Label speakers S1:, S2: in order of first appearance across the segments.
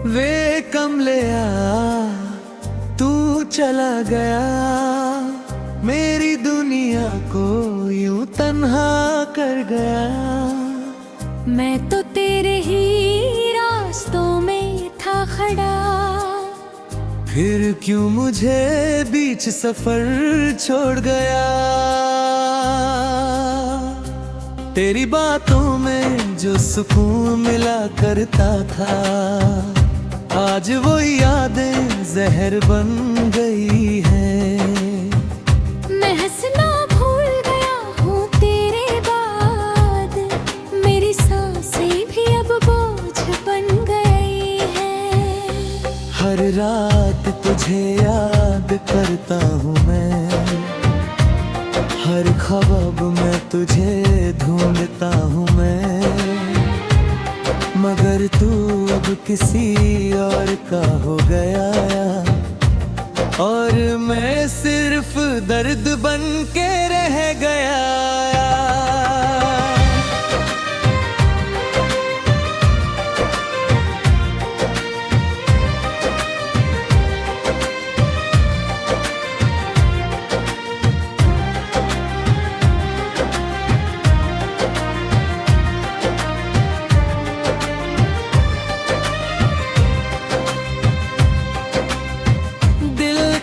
S1: वे कमलिया तू चला गया, मेरी दुनिया को यूं तन्हा कर गया।
S2: मैं तो तेरे ही रास्तों में था खड़ा,
S1: फिर क्यों मुझे बीच सफर छोड़ गया। तेरी बातों में जो सुकून मिला करता था, आज वो यादें जहर बन गई हैं।
S2: मैं हंसना भूल गया हूँ तेरे बाद, मेरी सांसें भी अब बोझ बन गई हैं।
S1: हर रात तुझे याद करता हूँ मैं, हर ख्वाब में तुझे ढूंढता हूँ मैं, मगर तू अब किसी और का हो गया, और मैं सिर्फ दर्द बन के रह गया।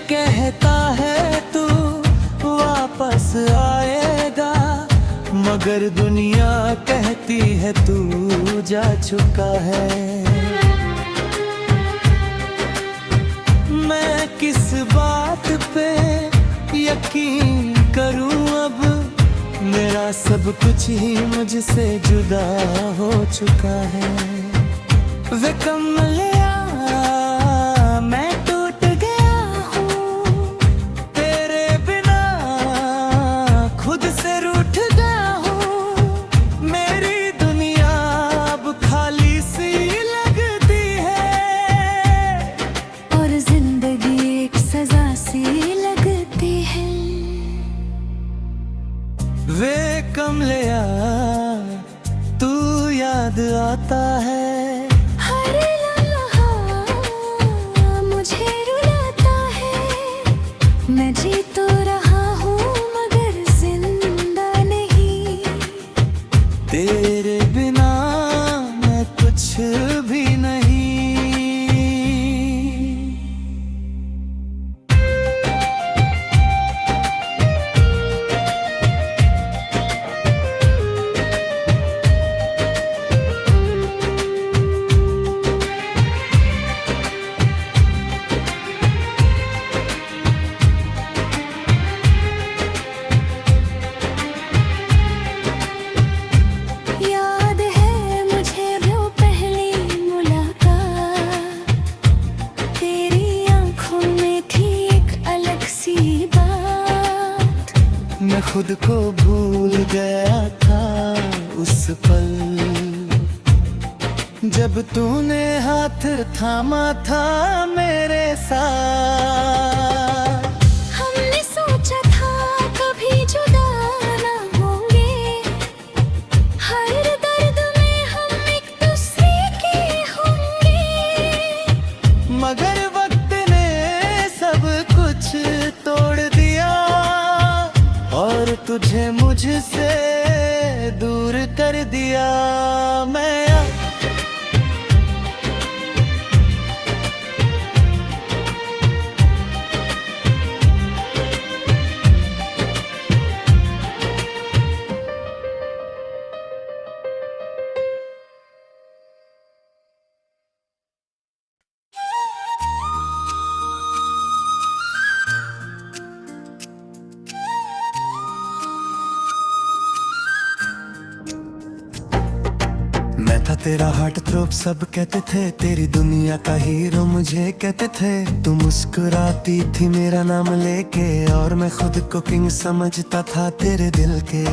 S1: कहता है तू वापस आएगा, मगर दुनिया कहती है तू जा चुका है। मैं किस बात पे यकीन करूं अब, मेरा सब कुछ ही मुझसे जुदा हो चुका है। वे कमलिया वे कमलिया तू याद आता है,
S2: हर लम्हा मुझे रुलाता है। मैं जी तो रहा हूँ मगर जिंदा नहीं,
S1: तेरे बिना मैं कुछ भी नहीं। मैं खुद को भूल गया था उस पल, जब तूने हाथ थामा था मेरे साथ।
S2: हमने सोचा था कभी जुदा ना होंगे, हर दर्द में हम एक दूसरे के होंगे,
S1: मगर वक्त ने सब कुछ तोड़ दिया, और तुझे मुझसे दूर कर दिया। मैं था तेरा हार्ट थ्रोप, सब कहते थे तेरी दुनिया का हीरो मुझे कहते थे। तू मुस्कुराती थी मेरा नाम लेके, और मैं खुद को किंग समझता था तेरे दिल के।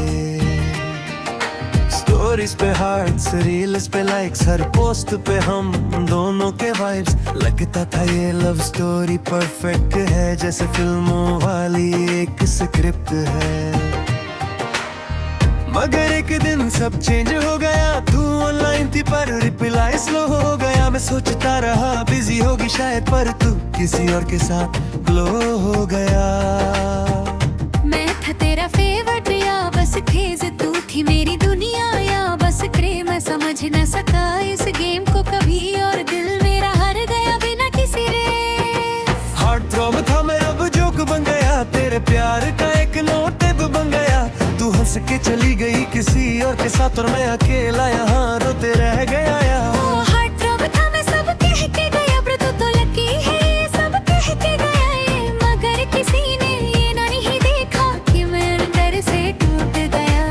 S1: स्टोरीज पे हार्ट्स, रील्स पे लाइक्स, हर पोस्ट पे हम दोनों के वाइब्स। लगता था ये लव स्टोरी परफेक्ट है, जैसे फिल्मों वाली एक स्क्रिप्ट है। मगर एक दिन सब चेंज हो गया। तू ऑनलाइन थी पर रिप्लाई स्लो हो गया। मैं सोचता रहा बिजी होगी शायद, पर तू किसी और के साथ ग्लो हो गया।
S2: मैं था तेरा फेवरेट या बस फेज तू थी मेरी दुनिया, या बस प्रेम मैं समझ न सका इस गेम को कभी, और दिल मेरा हार गया बिना किसी रे।
S1: हार्ट थ्रॉब था मैं अब जोक बन गया, तेरे प्यार का एक नोटेब बन गया। तू हंस के चली गई किसी और के साथ, और मैं अकेला यहाँ रोते रह गया यार।
S2: ओ हार्ट थ्रॉब था मैं सब कह के गया, पर तू तो लकी है ये सब कह के गया ये, मगर किसी ने ये नहीं देखा कि मैं अंदर से टूट गया।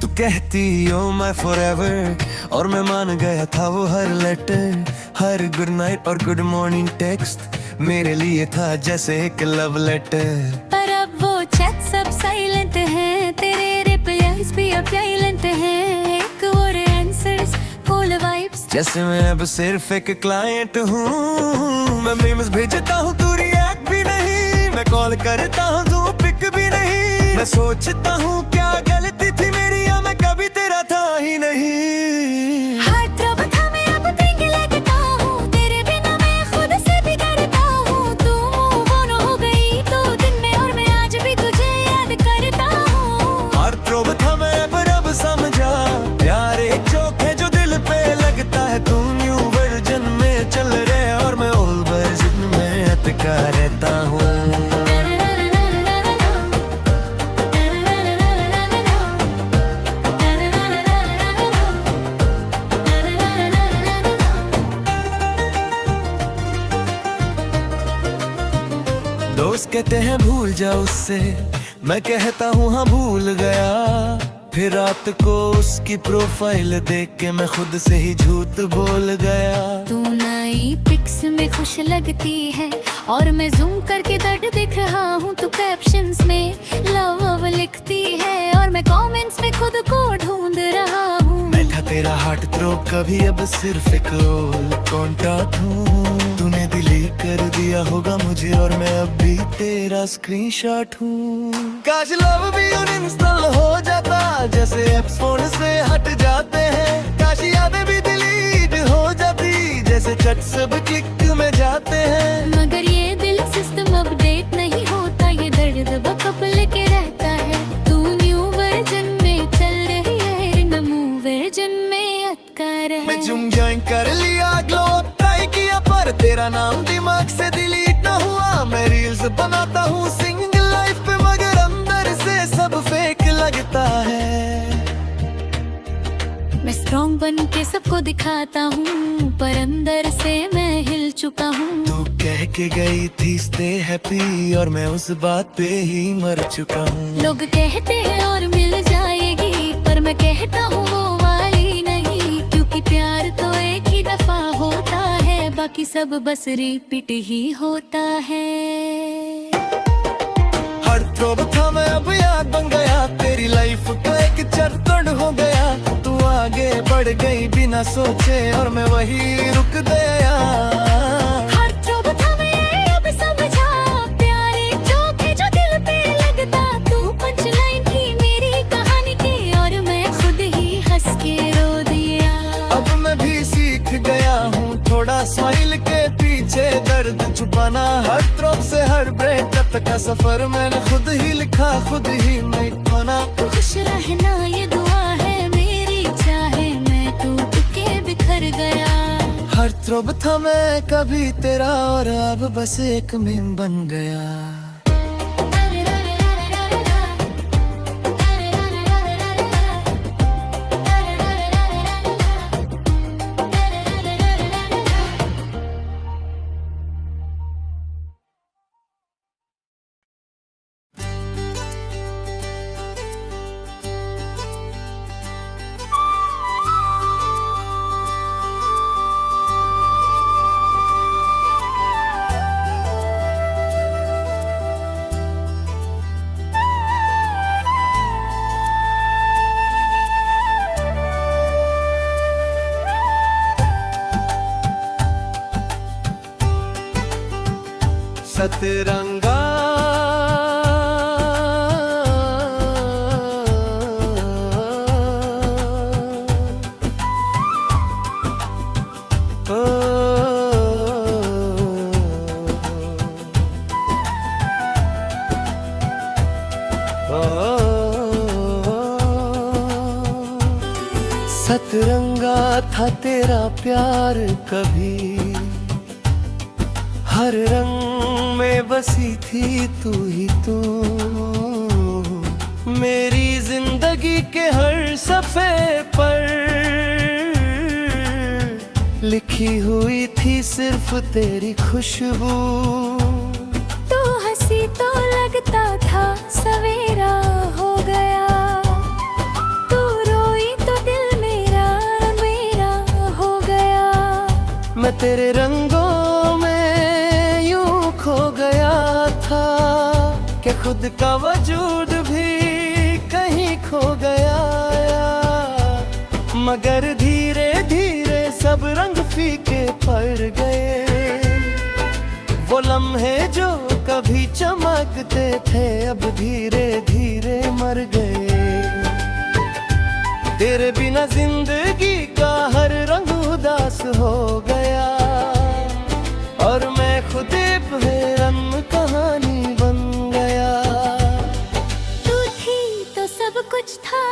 S1: तू कहती ओ माय फॉरएवर, और मैं मान गया था वो हर लेटर, हर गुड नाइट और गुड मॉर्निंग टेक्स्ट मेरे लिए था जैसे एक लव लेटर।
S2: पर अब वो चैट सब साइलेंट है, तेरे रिप्लाईज भी अब साइलेंट है, एक और आंसर्स फुल वाइब्स
S1: जैसे मैं अब सिर्फ एक क्लाइंट हूँ। मैं मीम्स भेजता हूँ तू रिएक्ट भी नहीं, मैं कॉल करता हूँ तू पिक भी नहीं। मैं सोचता हूँ क्या गलती थी मेरी, या मैं कभी तेरा था ही नहीं।
S2: हार्ट थ्रॉब था मैं अब think लगता हूँ, तेरे बिना मैं खुद से भी डरता हूँ। तू move on हो गई तो दिन में, और मैं आज भी तुझे याद करता हूँ।
S1: हार्ट थ्रॉब था मैं पर अब समझा, प्यार एक जोक है जो दिल पे लगता है। तू न्यू वर्जन में चल रहे और मैं ओल्ड वर्जन में अटका रहता हूँ। दोस्त कहते हैं भूल जा उससे, मैं कहता हूँ हाँ भूल गया। फिर रात को उसकी प्रोफाइल देख के मैं खुद से ही झूठ बोल गया।
S2: तू नई पिक्स में खुश लगती है, और मैं जूम करके दर्द दिख रहा हूँ। तू कैप्शंस में लव लिखती है, और मैं कमेंट्स में खुद को ढूंढ रहा हूँ।
S1: मैं था तेरा हार्ट थ्रोब कभी, अब सिर्फ एक रोल कॉन्टैक्ट हूँ। तूने डिलीट कर दिया होगा मुझे, और मैं अब भी तेरा स्क्रीनशॉट हूँ। काश लव भी अनइंस्टॉल हो जाता, जैसे एप्स फोन से हट जाते हैं। काश यादें भी डिलीट हो जाती, जैसे चट सब क्लिक में जाते हैं।
S2: मगर ये दिल सिस्टम अपडेट नहीं होता, ये दर्द बकअप लेके रहता है। तू न्यू वर्जन में चल रही है, नमू वर्जन में अटका रहे।
S1: मैं जिम ज्वाइन कर लिया, ग्लो ट्राई किया, पर तेरा नाम दिमाग से डिलीट ना हुआ। मैं रील्स बनाता हूँ सिंगल लाइफ पे, मगर अंदर से सब फेक लगता है।
S2: मैं स्ट्रॉन्ग बन के सबको दिखाता हूँ, पर अंदर से मैं हिल चुका हूँ।
S1: तू कह के गई थी स्टे हैप्पी, और मैं उस बात पे ही मर चुका हूँ।
S2: लोग कहते हैं और मिल जाएगी, पर मैं कहता हूँ वो वाली नहीं, क्योंकि प्यार तो एक ही दफा होता है, बाकी सब बस रिपीट ही होता है।
S1: हर थ्रोब था मैं अब याद बन गया, तेरी लाइफ का एक चैप्टर हो गया। तू आगे बढ़ गई बिना सोचे, और मैं वही रुक गया।
S2: हर थ्रोब था मैं अब समझा, प्यार एक जोक है जो दिल पे लगता। तू पंचलाइन थी मेरी कहानी की, और मैं खुद ही हंस के रो दिया।
S1: अब मैं भी सीख गया हूँ थोड़ा स्माइल के पीछे दर्द छुपाना। हर थ्रोब से हर ब्रेकअप तक का सफर मैंने खुद ही लिखा, खुद ही मिटाना।
S2: तू खुश रहना ये दुआ है मेरी, चाहे मैं टूट के बिखर गया।
S1: हर थ्रोब था मैं कभी तेरा, और अब बस एक मीम बन गया। सतरंगा था तेरा प्यार कभी, हर रंग में बसी थी तू ही तू। मेरी जिंदगी के हर सफ़े पर लिखी हुई थी सिर्फ तेरी खुशबू।
S2: तू हंसी तो लगता था सवेरा हो गया, तू रोई तो दिल मेरा मेरा हो गया।
S1: मैं तेरे रंगों में यूं खो गया था कि खुद का वजूद भी कहीं खो गया। मगर धीरे धीरे सब रंग फीके पड़ गए, वो लम्हे जो कभी चमकते थे अब धीरे धीरे मर गए। तेरे बिना जिंदगी का हर रंग उदास हो गया, और मैं खुद बेरंग कहानी बन गया।
S2: तू थी तो सब कुछ था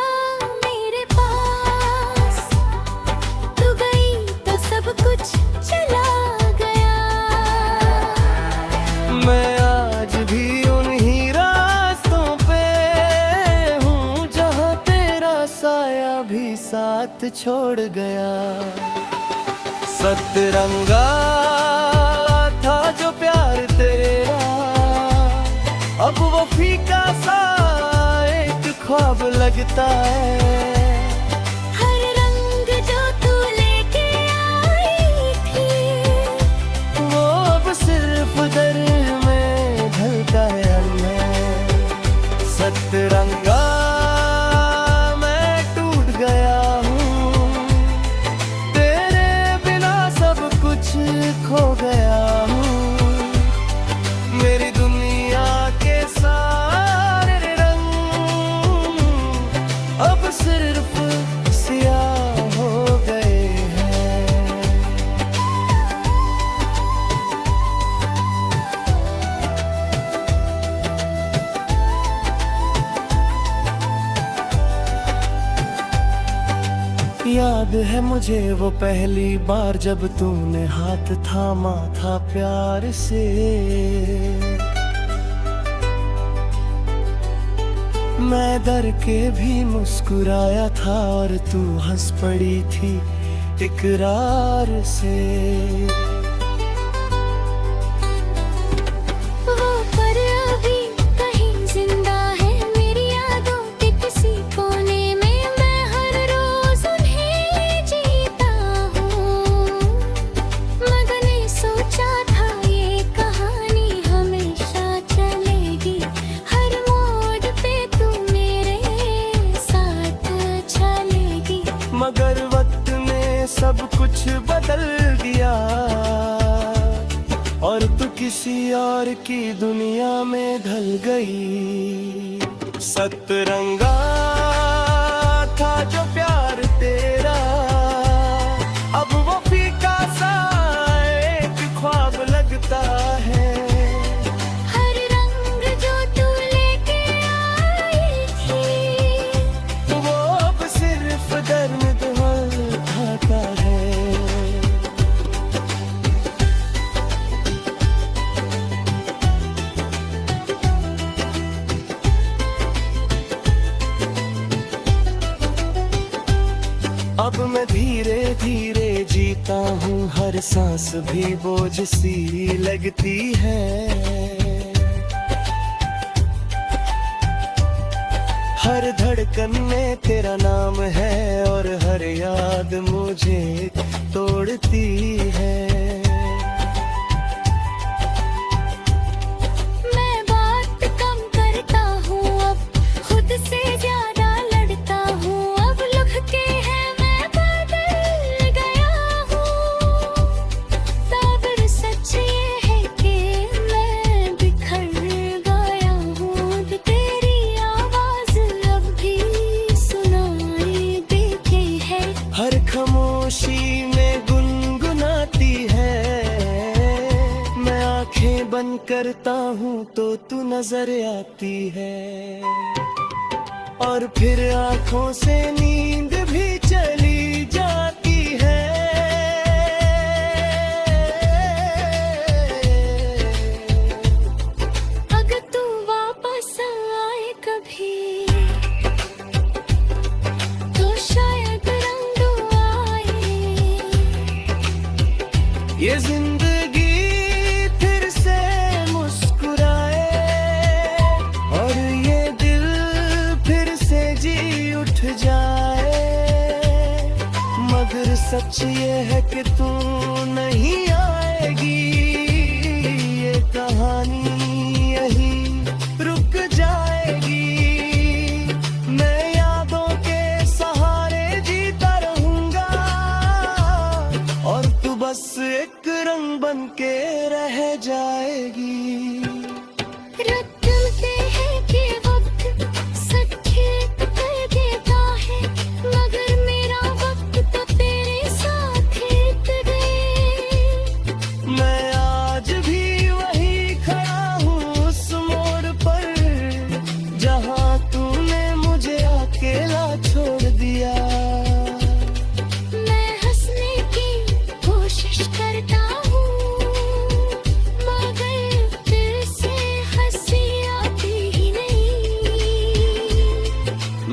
S2: मेरे पास, तू गई तो सब कुछ चला गया।
S1: मैं आज भी उन्हीं रास्तों पे हूँ जहाँ तेरा साया भी साथ छोड़ गया। सतरंगा था जो प्यार तेरा, अब वो फीका सा एक ख्वाब लगता है।
S2: हर रंग जो तू लेके आई थी,
S1: वो अब सिर्फ दर्द में ढलता है। सतरंगा मैं टूट गया हूँ, तेरे बिना सब कुछ खो गया हूँ। मेरी दुनिया के सारे रंग अब सिर्फ सियाह हो गए हैं। याद है मुझे वो पहली बार जब तूने हाथ थामा था प्यार से। मैं डर के भी मुस्कुराया था और तू हंस पड़ी थी इकरार से।
S2: वो पर अभी कहीं जिंदा है मेरी यादों के किसी कोने में। मैं हर रोज उन्हें जीता हूँ, मगर नहीं सोचा था ये कहानी हमेशा चलेगी। हर मोड़ पे तू मेरे साथ चलेगी।
S1: मगर वक्त ने सब कुछ बदल दिया, और तू किसी और की दुनिया में ढल गई। सतरंगा था जो प्यार तेरा, अब वो फीका सा एक ख्वाब लगता है।
S2: हर रंग जो तू लेके आई थी,
S1: वो अब सिर्फ दर्द उठाता है। अब मैं धीरे धीरे जीता हूँ, हर सांस भी बोझ सी लगती है। हर धड़कन में तेरा नाम है और हर याद मुझे तोड़ती है।
S2: मैं बात कम करता हूँ अब, खुद से ज्यादा लड़ता हूँ। अब लुक के है मैं बदल गया हूँ, ताबिर सच ये है कि मैं बिखर गया हूँ। तेरी आवाज अब भी सुनाई देती है,
S1: हर खामोशी में गुनगुनाती है। मैं आंखें बंद करता हूँ तो तू नजर आती है, और फिर आंखों से नींद भी चली जाती है। जिंदगी फिर से मुस्कुराए और ये दिल फिर से जी उठ जाए। मगर सच ये है कि तू नहीं आएगी, ये कहानी यही रुक जाएगी। मैं यादों के सहारे जीता रहूंगा और तू बस एक रंग बन के रह जाएगी।
S2: रटते हैं कि वक्त सचेत कर देता है, मगर मेरा वक्त तो तेरे साथ बीत गए।
S1: मैं आज भी वही खड़ा हूँ उस मोड़ पर जहाँ तूने मुझे अकेला छोड़ दिया।
S2: मैं हंसने की कोशिश करता हूँ, मगर दिल से हंसी आती ही नहीं।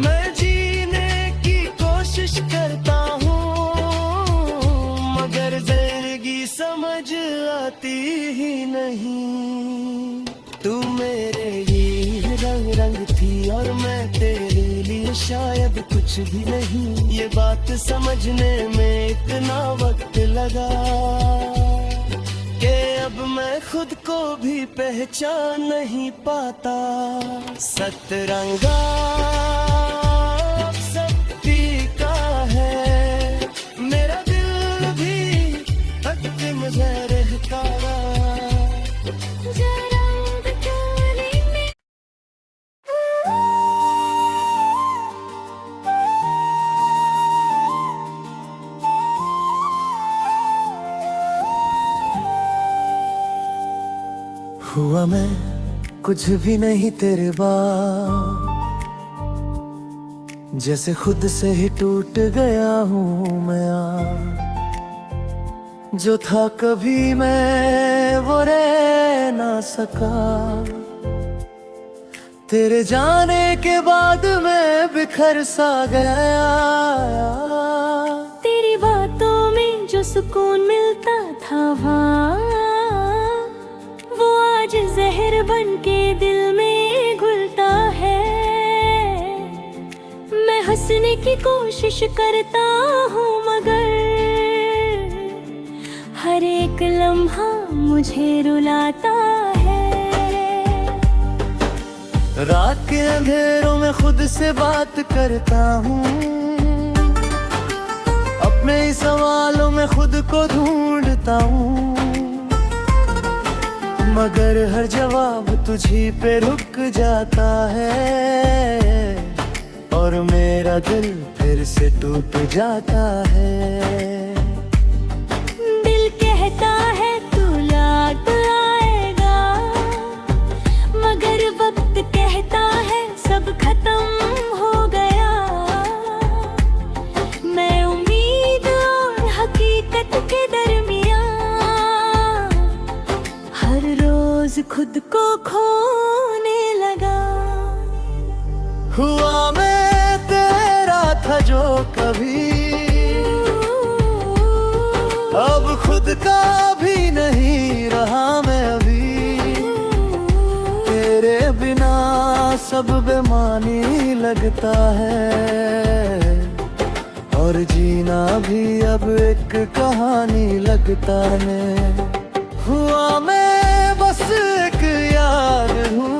S1: मैं जीने की कोशिश करता हूँ मगर जिंदगी समझ आती ही नहीं। तू मेरे लिए रंग रंग थी और मैं तेरे लिए शायद कुछ भी नहीं। ये बात समझने में इतना वक्त लगा कि अब मैं खुद को भी पहचान नहीं पाता। सतरंगा अब सब फीका है, मेरा दिल भी हक मुझे रहता।
S2: जरा बचने में
S1: हुआ मैं कुछ भी नहीं तेरे बाद, जैसे खुद से ही टूट गया हूँ मैं आज। जो था कभी मैं वो रह ना सका, तेरे जाने के बाद मैं बिखर सा गया।
S2: तेरी बातों में जो सुकून मिलता था वहाँ, वो आज जहर बन के दिल में घुलता है। मैं हंसने की कोशिश करता हूँ मगर हर एक लम्हा मुझे रुलाता है।
S1: रात के अंधेरों में खुद से बात करता हूँ, अपने ही सवालों में खुद को ढूंढता हूँ, मगर हर जवाब तुझी पे रुक जाता है और मेरा दिल फिर से टूट जाता है।
S2: दिल कहता है तू लौट आएगा, मगर वक्त कहता है सब खत्म हो गया। मैं उम्मीद और हकीकत के दरमियान हर रोज खुद को खोने लगा।
S1: हुआ मैं तेरा था जो कभी अब खुद का भी नहीं रहा मैं अभी। तेरे बिना सब बेमानी लगता है और जीना भी अब एक कहानी लगता है। हुआ मैं बस एक याद हूँ,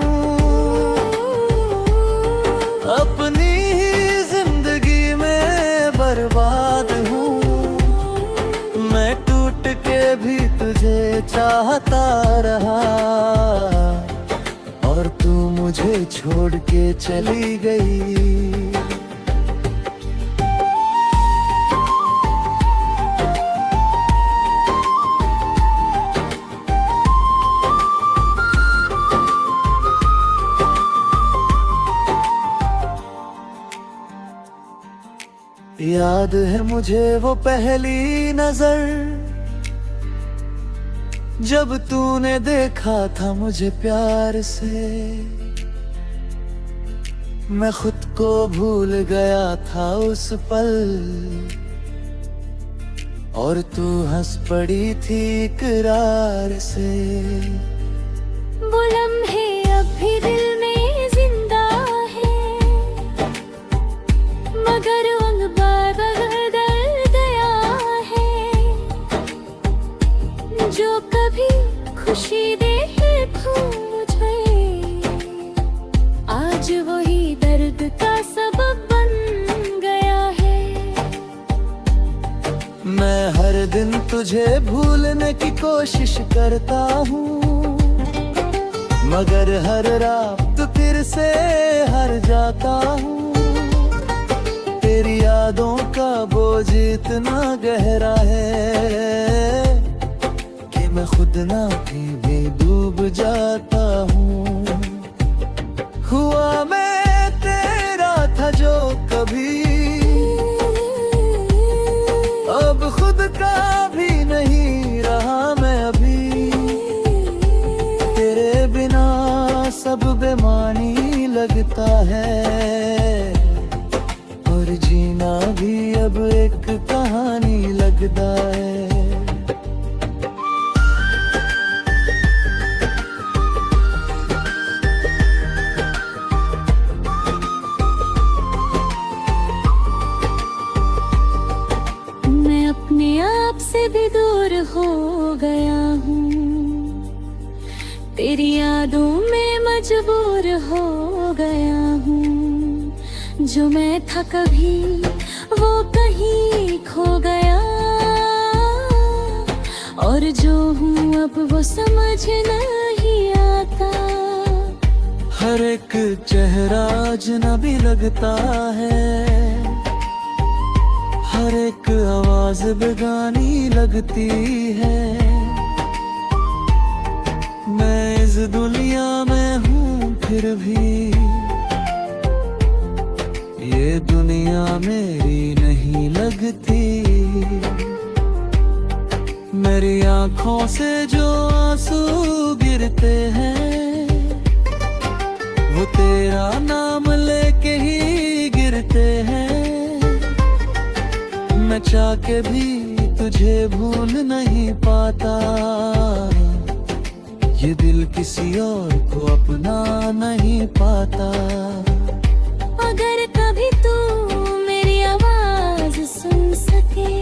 S1: अपनी ही जिंदगी में बर्बाद हूँ। मैं टूट के भी तुझे चाहता रहा और तू मुझे छोड़ के चली गई। याद है मुझे वो पहली नजर जब तूने देखा था मुझे प्यार से। मैं खुद को भूल गया था उस पल और तू हंस पड़ी थी इकरार से।
S2: वो लम्हे अब भी दिल में जिंदा है, मगर वक्त बदल गया है। जो कभी खुशी दे थी मुझे, आज वही दर्द का सबब बन गया है।
S1: मैं हर दिन तुझे भूलने की कोशिश करता हूँ, मगर हर रात फिर से हार जाता हूँ। तेरी यादों का बोझ इतना गहरा है कि मैं खुद ना भी डूब जाता हूँ। हुआ मैं तेरा था जो कभी, अब खुद का भी नहीं रहा मैं अभी। तेरे बिना सब बेमानी लगता है, और जीना भी अब एक कहानी लगता है।
S2: अपने आप से भी दूर हो गया हूँ, तेरी यादों में मजबूर हो गया हूँ। जो मैं था कभी वो कहीं खो गया, और जो हूँ अब वो समझ नहीं आता।
S1: हर एक चेहरा अजनबी लगता है, हर एक आवाज बेगानी लगती है। मैं इस दुनिया में हूँ फिर भी ये दुनिया मेरी नहीं लगती। मेरी आंखों से जो आंसू गिरते हैं, वो तेरा नाम लेके ही गिरते हैं। मैं चाह के भी तुझे भूल नहीं पाता, ये दिल किसी और को अपना नहीं पाता।
S2: अगर कभी तू मेरी आवाज सुन सके,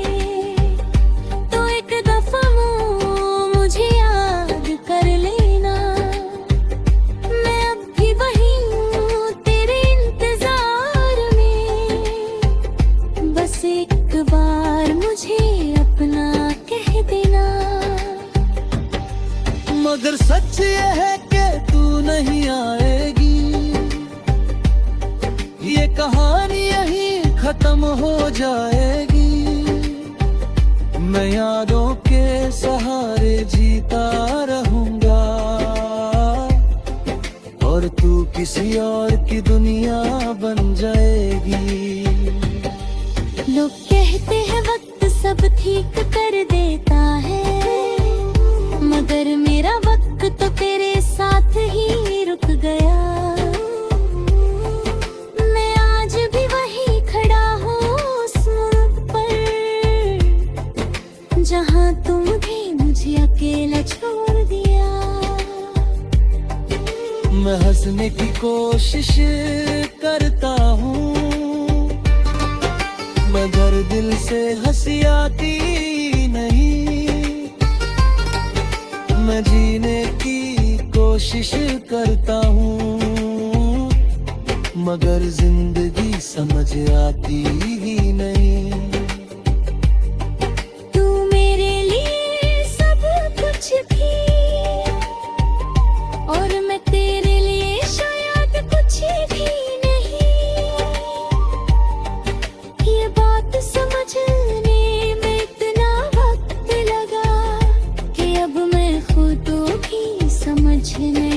S2: तो एक दफा मुझे याद कर लेना। मैं अब भी वही हूँ तेरे इंतजार में, बस एक बार मुझे अपना कह देना।
S1: मगर सच ये है कि तू नहीं आएगी, ये कहानी यही खत्म हो जाएगी। मैं यादों के सहारे जीता रहूंगा, और तू किसी और की दुनिया बन जाएगी।
S2: लोग कहते हैं वक्त सब ठीक कर देता है, मगर मेरा वक्त तो तेरे साथ ही रुक गया। मैं आज भी वही खड़ा हूँ उस मोड़ पर, जहाँ तुमने मुझे अकेला छोड़ दिया।
S1: मैं हंसने की कोशिश करता हूँ, मगर दिल से हंसी आती नहीं। मैं जीने की कोशिश करता हूँ, मगर जिंदगी समझ आती ही नहीं।
S2: तू मेरे लिए सब कुछ भी, और मैं तेरे लिए शायद कुछ भी नहीं। ये बात समझने में इतना वक्त लगा कि अब मैं खुद भी समझ नहीं